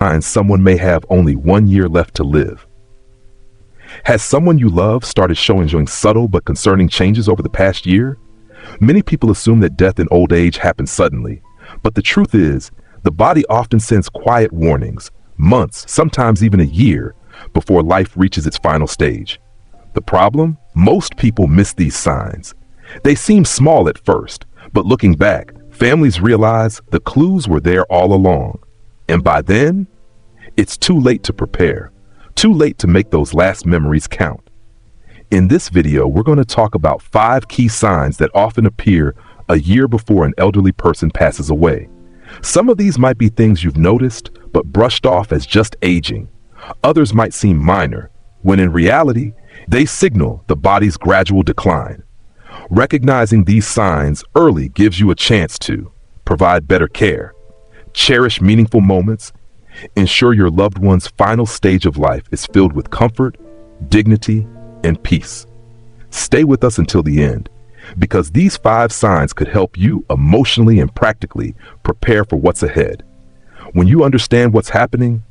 signs someone may have only 1 year left to live. Has someone you love started showing subtle but concerning changes over the past year? Many people assume that death in old age happens suddenly, but the truth is, the body often sends quiet warnings, months, sometimes even a year, before life reaches its final stage. The problem? Most people miss these signs. They seem small at first, but looking back, families realize the clues were there all along. And by then, it's too late to prepare, too late to make those last memories count. In this video, we're going to talk about 5 key signs that often appear a year before an elderly person passes away. Some of these might be things you've noticed, but brushed off as just aging. Others might seem minor, when in reality, they signal the body's gradual decline. Recognizing these signs early gives you a chance to provide better care, cherish meaningful moments, ensure your loved one's final stage of life is filled with comfort, dignity, and peace. Stay with us until the end, because these 5 signs could help you emotionally and practically prepare for what's ahead. When you understand what's happening,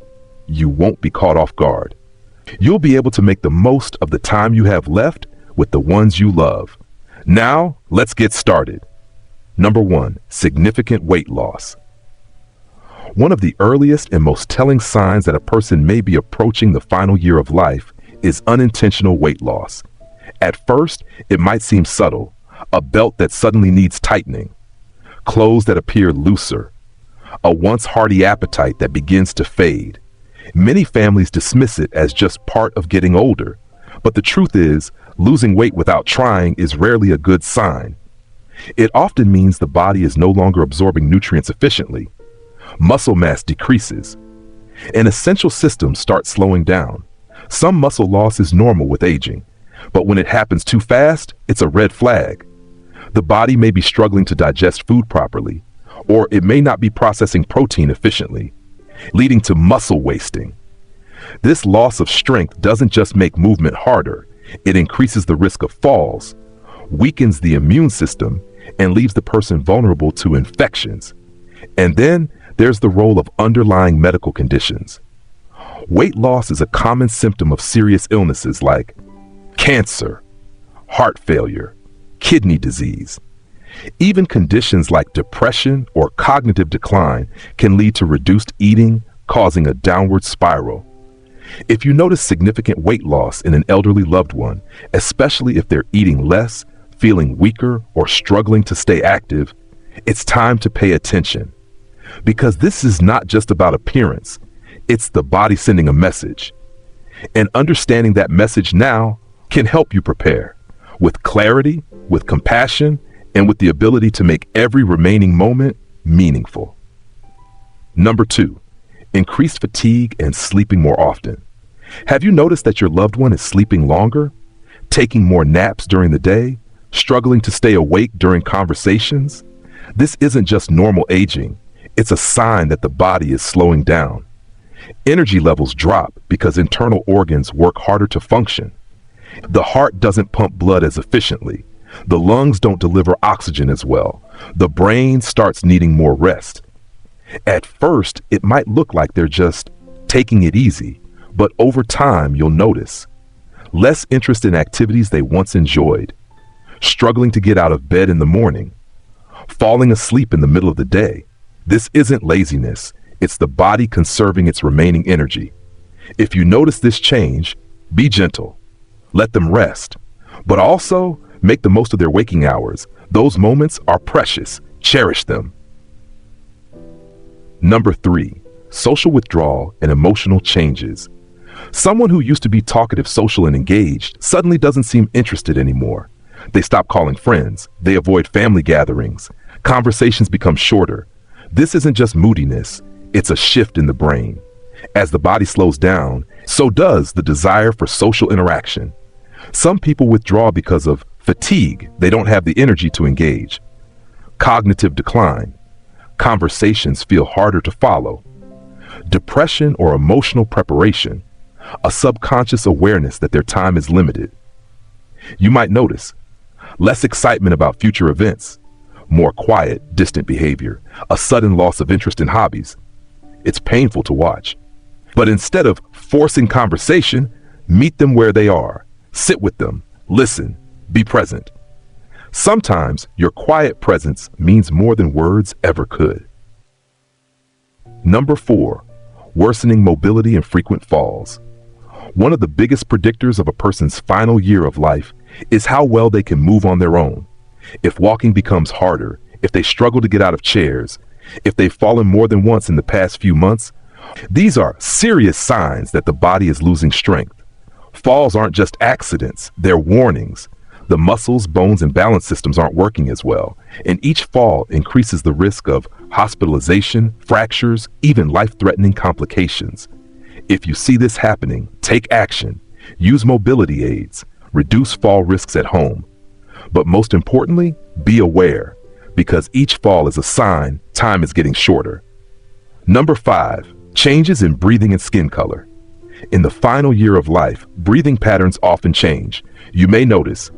you won't be caught off guard. You'll be able to make the most of the time you have left with the ones you love. Now, let's get started. Number 1, significant weight loss. One of the earliest and most telling signs that a person may be approaching the final year of life is unintentional weight loss. At first, it might seem subtle, a belt that suddenly needs tightening, clothes that appear looser, a once hearty appetite that begins to fade. Many families dismiss it as just part of getting older, but the truth is, losing weight without trying is rarely a good sign. It often means the body is no longer absorbing nutrients efficiently. Muscle mass decreases, and essential systems start slowing down. Some muscle loss is normal with aging, but when it happens too fast, it's a red flag. The body may be struggling to digest food properly, or it may not be processing protein efficiently, leading to muscle wasting. This loss of strength doesn't just make movement harder, it increases the risk of falls, weakens the immune system, and leaves the person vulnerable to infections. And then there's the role of underlying medical conditions. Weight loss is a common symptom of serious illnesses like cancer, heart failure, kidney disease. Even conditions like depression or cognitive decline can lead to reduced eating, causing a downward spiral. If you notice significant weight loss in an elderly loved one, especially if they're eating less, feeling weaker, or struggling to stay active, it's time to pay attention. Because this is not just about appearance, it's the body sending a message. And understanding that message now can help you prepare with clarity, with compassion, and with the ability to make every remaining moment meaningful. Number 2, increased fatigue and sleeping more often. Have you noticed that your loved one is sleeping longer, taking more naps during the day, struggling to stay awake during conversations? This isn't just normal aging. It's a sign that the body is slowing down. Energy levels drop because internal organs work harder to function. The heart doesn't pump blood as efficiently. The lungs don't deliver oxygen as well. The brain starts needing more rest. At first, it might look like they're just taking it easy, but over time, you'll notice less interest in activities they once enjoyed, struggling to get out of bed in the morning, falling asleep in the middle of the day. This isn't laziness, it's the body conserving its remaining energy. If you notice this change, be gentle. Let them rest, but also make the most of their waking hours. Those moments are precious. Cherish them. Number 3, social withdrawal and emotional changes. Someone who used to be talkative, social, and engaged suddenly doesn't seem interested anymore. They stop calling friends. They avoid family gatherings. Conversations become shorter. This isn't just moodiness, it's a shift in the brain. As the body slows down, so does the desire for social interaction. Some people withdraw because of fatigue. They don't have the energy to engage. Cognitive decline. Conversations feel harder to follow. Depression or emotional preparation. A subconscious awareness that their time is limited. You might notice less excitement about future events, more quiet, distant behavior, a sudden loss of interest in hobbies. It's painful to watch. But instead of forcing conversation, meet them where they are. Sit with them, listen, be present. Sometimes your quiet presence means more than words ever could. Number 4, worsening mobility and frequent falls. One of the biggest predictors of a person's final year of life is how well they can move on their own. If walking becomes harder, if they struggle to get out of chairs, if they've fallen more than once in the past few months, these are serious signs that the body is losing strength. Falls aren't just accidents, they're warnings. The muscles, bones, and balance systems aren't working as well, and each fall increases the risk of hospitalization, fractures, even life-threatening complications. If you see this happening, take action. Use mobility aids. Reduce fall risks at home. But most importantly, be aware, because each fall is a sign time is getting shorter. Number 5, changes in breathing and skin color. In the final year of life, breathing patterns often change. You may notice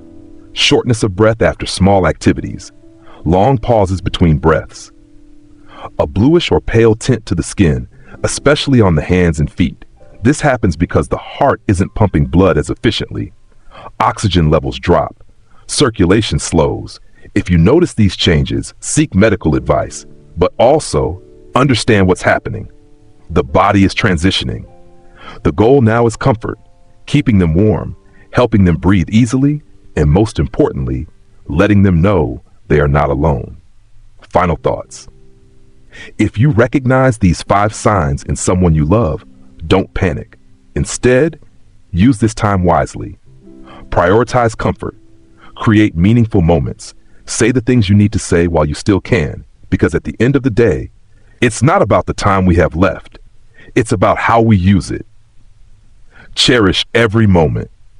shortness of breath after small activities, long pauses between breaths, a bluish or pale tint to the skin, especially on the hands and feet. This happens because the heart isn't pumping blood as efficiently. Oxygen levels drop. Circulation slows. If you notice these changes, seek medical advice, but also understand what's happening. The body is transitioning. The goal now is comfort, keeping them warm, helping them breathe easily, and most importantly, letting them know they are not alone. Final thoughts. If you recognize these 5 signs in someone you love, don't panic. Instead, use this time wisely. Prioritize comfort. Create meaningful moments. Say the things you need to say while you still can, because at the end of the day, it's not about the time we have left. It's about how we use it. Cherish every moment.